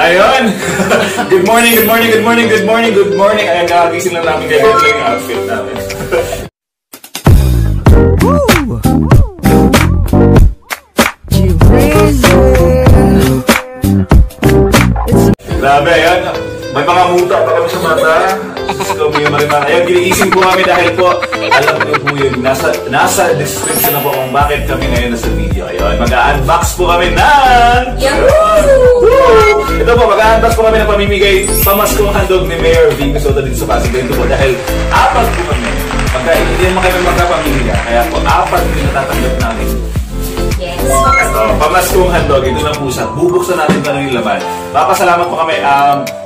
Ayun! Good morning, good morning, good morning, good morning, good morning! Ayun, nakagising lang namin kaya ito yung outfit namin. Grabe, ayun. May mga muta pa kami sa mata. So, may marimang. Ayun, giniising po kami dahil po, alam niyo po yun, nasa description na po kung bakit kami ngayon nasa video. Ayun, mag-unbox po kami ng... Ito po, mag-unbox po kami ng pamimigay pamaskong handog ni Mayor Vico Soto dito sa Pasig. Dito po, dahil apat po kami. Hindi naman kami magkapamilya. Kaya po, apat po yung natatanggap namin. Yes. Ito, pamaskong handog. Ito na po siya. Bubuksan natin kung ano yung laman. Papasalamat po kami.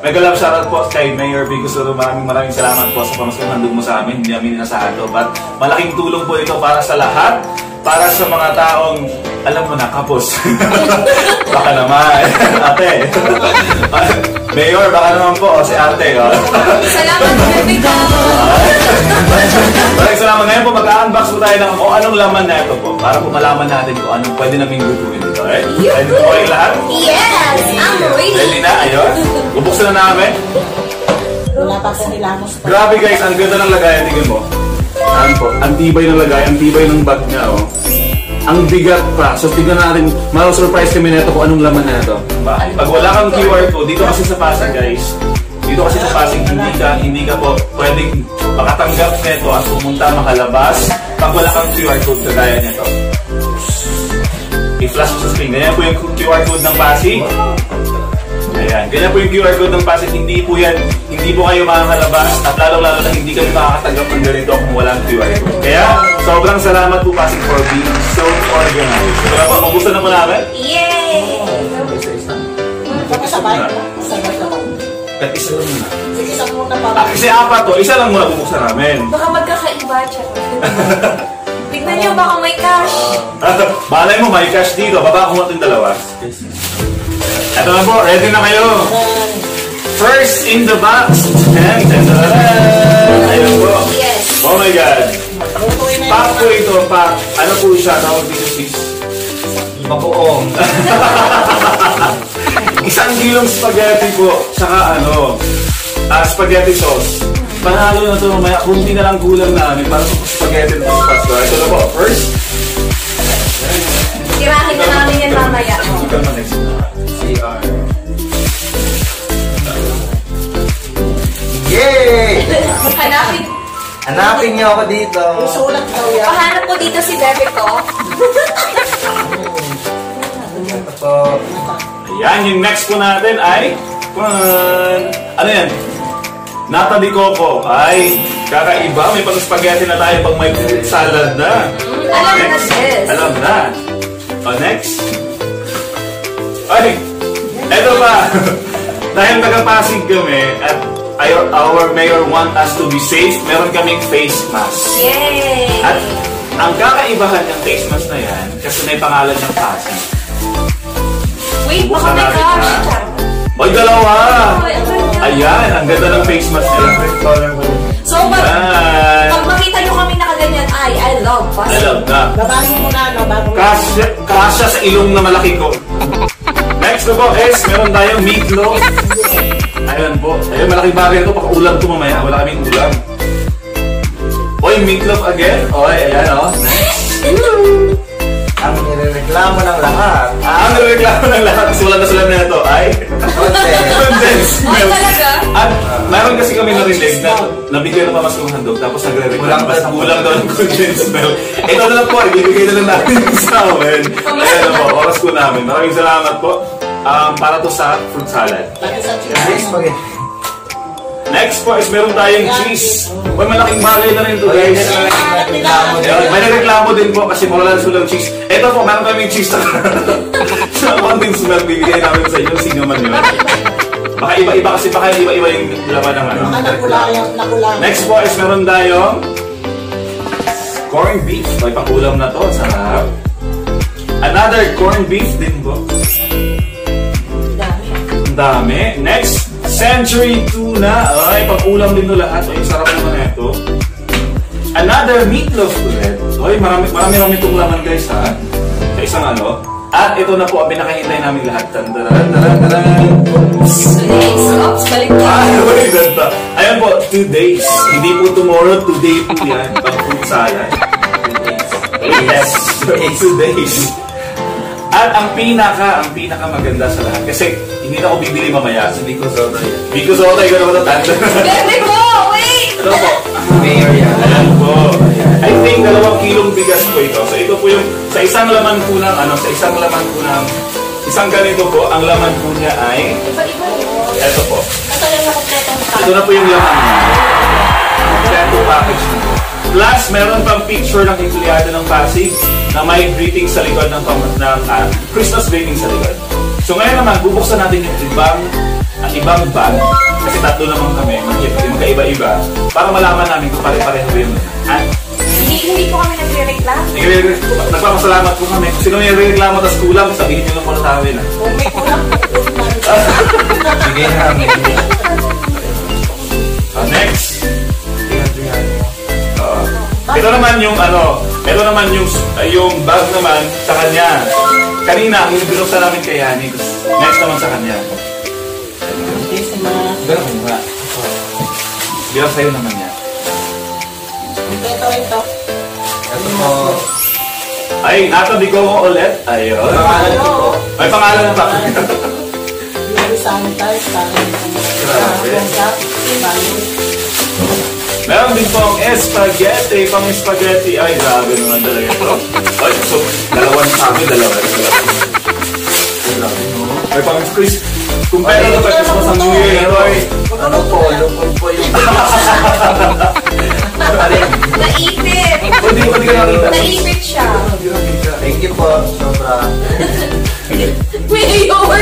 Mega love shoutout po kay Mayor Vico Soto. Maraming salamat po sa pamaskong handog mo sa amin. Hindi namin inasahan ito. But malaking tulong po ito para sa lahat. Para sa mga taong, alam mo na, kapos. Baka naman. Ate. Mayor, baka naman po. Si ate. Salamat po, Vico. Maraming salamat. Ngayon po, mag-unbox po tayo ng kung anong laman na ito po. Para po malaman natin kung anong pwede namin lutuin dito. Ready po kayo lahat? Yes! I'm ready! Ready na? Ayun. Bubuksan na namin. Grabe guys, ang ganda ng lagayan. Tingnan mo. Saan po? Ang tibay ng lagay, ang tibay ng bag niya, oh. Ang bigat pa. So, tignan natin, ma-surprise kami na ito kung anong laman na ito. Pag wala kang QR code, dito kasi sa Pasig, guys. Dito kasi sa Pasig, hindi ka po pwedeng makatanggap nito at pumunta makalabas pag wala kang QR code kagaya nito. I-flash sa screen. Ganyan po yung QR code ng Pasig. Ayan. Ganyan po yung QR code ng Pasig. Hindi po kayo makakalabas at lalong-lalo na hindi kami makakatanggap ng ganito kung walang QR code. Kaya, sobrang salamat po Pasig for being so organized. So, po, mabusan na po namin? Yay! Sabay. At isa lang muna. Isa muna pa. Kasi apat to, isa lang muna bubuksan namin. Baka magkakaiba, tsaka. Tignan niyo, baka may cash. Malay mo, may cash dito. Baba ko natin dalawa. Ito na po, ready na kayo. First in the box. And ayun po. Yes. Oh my God. Pack po ito, pack. Ano po siya? Tawag dito sis? Bagoong. 1 kilong spaghetti po. Saka spaghetti sauce. Panalo na ito mamaya. Kunti na lang kulang namin para sa spaghetti na ito. Ito na po. First. Tirahin na namin yan mamaya. CR. Yay! Hanapin niyo ako dito. Sulat daw yan. Pahanap po dito si Bebe ko. Ayan, yung next po natin ay ano yan? Nata di coco. Ay, kakaiba. May pang-spaghetti na tayo pag may fruit salad na. Alam na sis. Alam na. Next. Ay, eto pa. Dahil taga-Pasig kami at our mayor want us to be safe, meron kaming face mask. Yay! At ang kakaibahan ng face mask na yan, kasi may pangalan ng Pasig. Wait, baka may cash. Oy, dalawa! Ayan, ang ganda ng face mask niya. So, pag makita nyo kami nakaganyan, I love Pasig. I love na. Babahin mo na, bago Kasya sa ilong na malaki ko. Next na po is, meron tayong meatloaf. Ayan po. Ayun, malaking bagay ito. Paka-ulam ito mamaya. Wala kaming ulam. Oy, meatloaf again. Oy, ayan o. Next. Ang nirereklamo ng lahat. Ang nirereklamo ng lahat. Kasi wala na sila na ito. Ay, condensed Ay, milk. talaga? At mayroon kasi kami narinig na nabigyan ng pamaskong handog. Tapos nagre-reklamo. Basta kulang daw ng condensed milk. Ito na lang po. Ibibigay na lang natin sa amin. Ayan na po. Oras po namin. Maraming salamat po. Para to sa fruit salad. Next po is meron tayong cheese. May malaking bagay na rin ito guys. May nagreklamo din po kasi mawala na sulang cheese. Ito po, meron kaming cheese sa konting smell. Bibigay namin sa inyo. Sino man yun. Baka iba-iba kasi baka iba-iba yung laman ng ano. Next po is meron tayong corned beef. May pakulam na to. Sarap. Another corned beef din po. Ang dami. Next, century tuna. Ay, pag-ulam din no lahat. Ay, sarap naman ito. Another meatloaf ulit. Ay, marami itong laman guys ha. Sa isang At ito na po ang pinakahintay namin lahat. Tandaran. Oops, balik na. May ganda. Ayan po, 2 days. Hindi po tomorrow, today po yan. Pag fruit salad. Yes, 2 days. At ang pinaka maganda sa lahat. Kasi hindi na ako bibili mamaya. So, because of that, gano'n ko na tanda. Bebe ko! Wait! Ito po. Mayor yan. Ayan po. I think 2 kilong bigas po ito. So ito po yung sa isang laman po ng isang ganito po, ang laman po niya ay Iba-iba yun. ito po. Ito yung nakompletong Ito na po yung laman niya. Kompleto package na po. Plus, meron pang picture ng empleyado ng Pasig na may greeting sa likod ng Christmas greeting sa likod. So ngayon naman, bubuksan natin yung ibang bag. Kasi 3 naman kami, magkaiba-iba. Para malaman namin kung pare-pareho yun. At Hindi ko kami nagre-reklamo. nagpapasalamat po kami. Kung sino may reklamo tas kulang, sabihin nyo lang po sa amin. Kung may kulang, sige namin. Next. Ito naman yung yung bag naman sa kanya. Kanina, yung binuksan namin kay Yani. Next naman sa kanya. Ganun nga. Bilang sa'yo naman yan. Ito. Ito po. Ay, natabi ko ulit. Ayun. Pangalan ko po. May pangalan na ba? Meron din pong spaghetti, pang spaghetti. Ay, grabe naman talaga ito. Ay, so, dalawa sa amin, dalawa. Ay, pang Chris. Kung pera na ba Christmas ang New Year, Roy? Ano po? Lungkot po yung... Naipit! Hindi ka nakita. Naipit siya. Thank you po. Sobra. Mayor!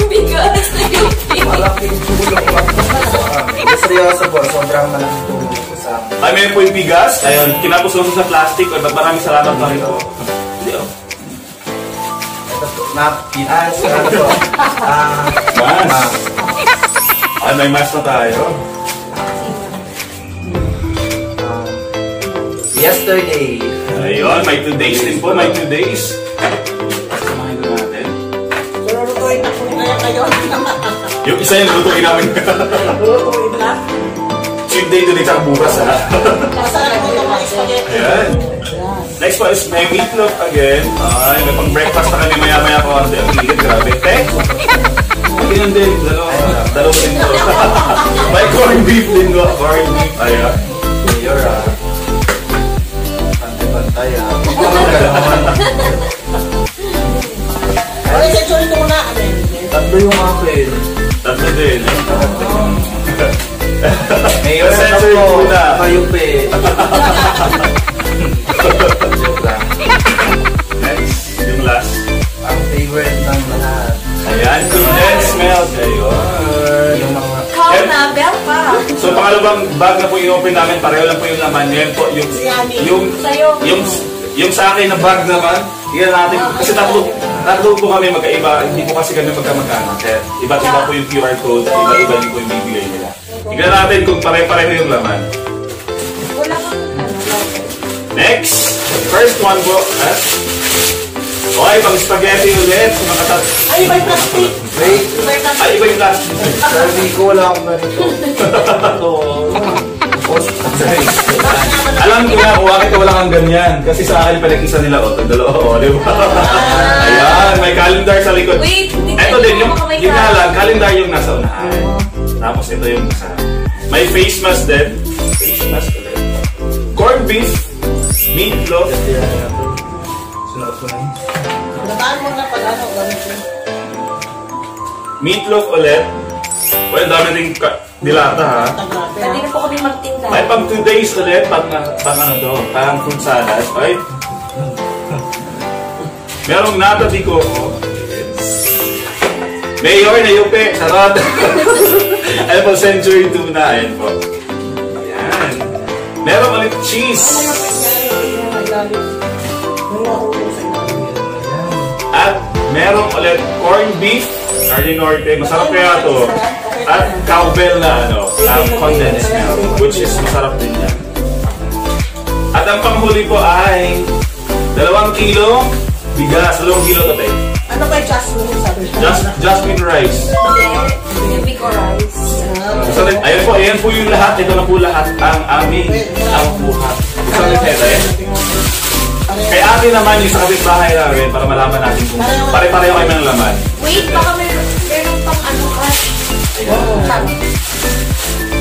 Bigas na yung Malaking tulong lang po sa amin. Seryoso po. Sobrang malaking tulong po sa amin. Ay, meron po yung bigas. Ayun, kinapos lang sa plastic. Ay, maraming salamat pa rin po. Hindi, oh. Ito po. Napkin. Ano po? Mas. Ay, may mas na tayo. Yesterday. Ayun, may 2 days din po. May 2 days. Samahin na natin. Lulutuin na po kaya kayo. Yung isa yung lutuin namin. Lulutuin na. Cheat day doon isang bukas, ha? Masarap po itong mga spaghetti. Ayan. Next po is may meatloaf again. Ay, may pang breakfast na kami maya-maya ko. Ang higit, grabe. Ganyan din. Dalawa din ko. May corned beef din ko. Corned beef. Ayan. Mayor, Pantay, Wala siya, sorry ko muna. Tatlo yung akin. Tatlo din. Mayor, Sensor po. muna. Kayo pe. Next, yung last. Ang favorite ng lahat. Ayan, condensed milk. Ayun. Yung mga... call na, bell pa. So, pangalawang bag na po in-open namin, pareho lang po yung laman. Yan po, Sa'yo. yung sa akin na bag naman, tingnan natin. Kasi tatlo po kami magkaiba. Hindi po kasi kami magkamagkano. Iba't iba po yung QR code, iba-iba din po yung bibigay nila. Tingnan natin kung pare-pareho yung laman. Wala kang Next, first one po. Okay, pang spaghetti ulit. Ay, may plastic. Wait. Ay, iba yung last. Sabi ko wala akong ganito. Ito. Alam ko na kung bakit wala kang ganyan. Kasi sa akin pinag-isa nila o. Dalawa o, di ba? Ayan, may calendar sa likod. Wait, hindi Ito din, yung ka may nga lang, calendar yung nasa unahan. Tapos ito yung nasa... May face mask din. Face mask ulit. Corned beef, meatloaf. Sunod ko na yun. Nataan mo na pag ano, gamitin. Meatloaf ulit. Well, dami rin dilata ha. Pwede na po kami magtinda. May pang 2 days ulit, pang ano to, pang fruit salad. Ay. Merong nata di ko. Mayor na yupe, sarap. Ayan po, century tuna. Ayan po. Ayan. Merong ulit cheese. At merong ulit corned beef. Carne Norte. Masarap kaya to. At cowbell na condensed milk. Which is masarap din yan. At ang panghuli po ay 2 kilo bigas. 2 kilo to, te. Ano ba yung jasmine sabi niya? Jasmine rice. Yung Biko rice. So, ayan po yung lahat. Ito na po lahat ang aming buhat. So, kay ate naman yung sa kapitbahay namin para malaman natin kung pare-pareho kayo ng laman. Wait, baka meron pang ano crush. Sabi.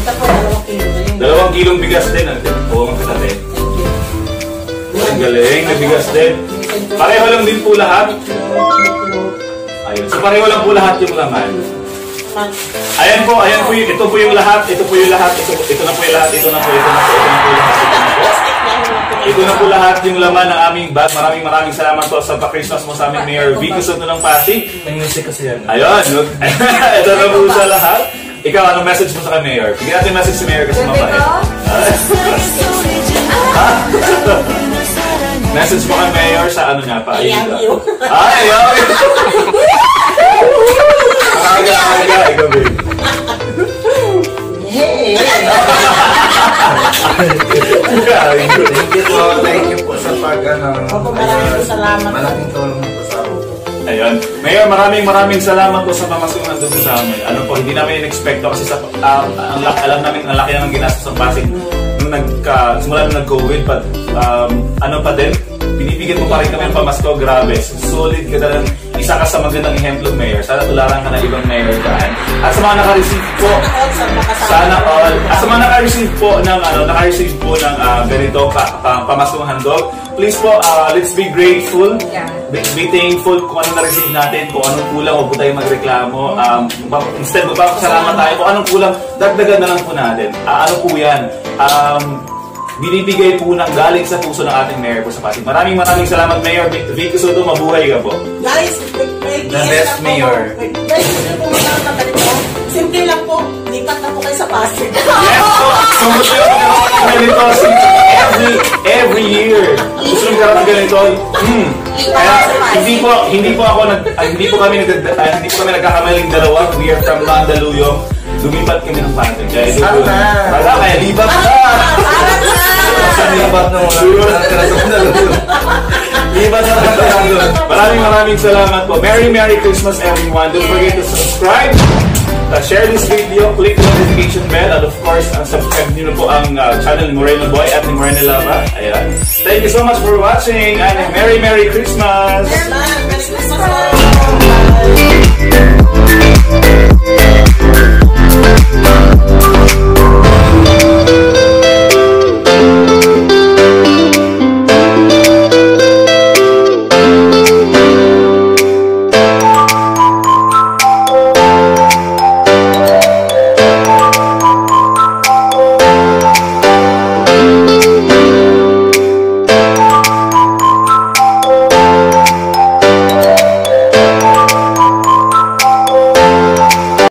Ito po, 2 kilo na yun. 2 kilong bigas din. Oo, magkatabi. Ang galing, may bigas din. Pareho lang din po lahat. Ayun. So pareho lang po lahat yung laman. Ayan po yung, ito po yung lahat, ito po yung lahat, ito na po yung lahat, ito na po lahat. Ito na po lahat yung laman ng aming bag. Maraming salamat po sa pa-Christmas mo sa aming Mayor Vico Soto ng Pasig. May music kasi yan. Ayun, look. Ito na po sa lahat. Ikaw, anong message mo sa kay Mayor? Bigyan natin message si Mayor kasi mabait. Message mo kay Mayor sa ano niya pa? I love you. Ay, ay! Aga, ikaw, babe. Hey! Thank you po sa Opo, maraming salamat. Malaking tulong po sa ako. Ayun. Mayor, maraming salamat po sa pamasungan doon sa amin. Ano po, hindi namin in-expecto kasi sa, alam namin ang laki naman ginastos ng Pasig nung simula nung nag-COVID, but ano pa din, binibigyan mo pa rin kami ng pamasko. Grabe, solid ka talagang isa ka sa magandang ehemplo, Mayor. Sana tularan ka na ibang Mayor dyan. At sa mga naka-receive po, sana all, at sa mga naka-receive po ng ganito pamaskong handog, please po, let's be grateful. Be thankful kung ano na-receive natin, kung anong kulang, huwag po tayo magreklamo. Instead, magpapasalamat tayo kung anong kulang, dagdagan na lang po natin. Ano po yan? Binibigay po ng galing sa puso ng ating Mayor po sa Pasig. Maraming salamat, Mayor Vico Soto. Mabuhay ka po. Guys, The best Mayor. Guys, hindi po magkakalit po. Simple lang po. Lipat na po kayo sa Pasig. Yes po! Gusto yung ganito every year. Gusto yung karoon ng ganito. Kaya hindi po kami nagkakamaling dalawa. We are from Mandaluyong. Lumipat kami ng Pasig. Kaya lipat na! Sa lipat na Maraming salamat po. Merry Christmas everyone. Don't forget to subscribe, share this video, click the notification bell, and of course, subscribe nyo na po ang channel ni Moreno Boy at ni Moreno Lava. Ayan. Thank you so much for watching and Merry Christmas! Merry Christmas!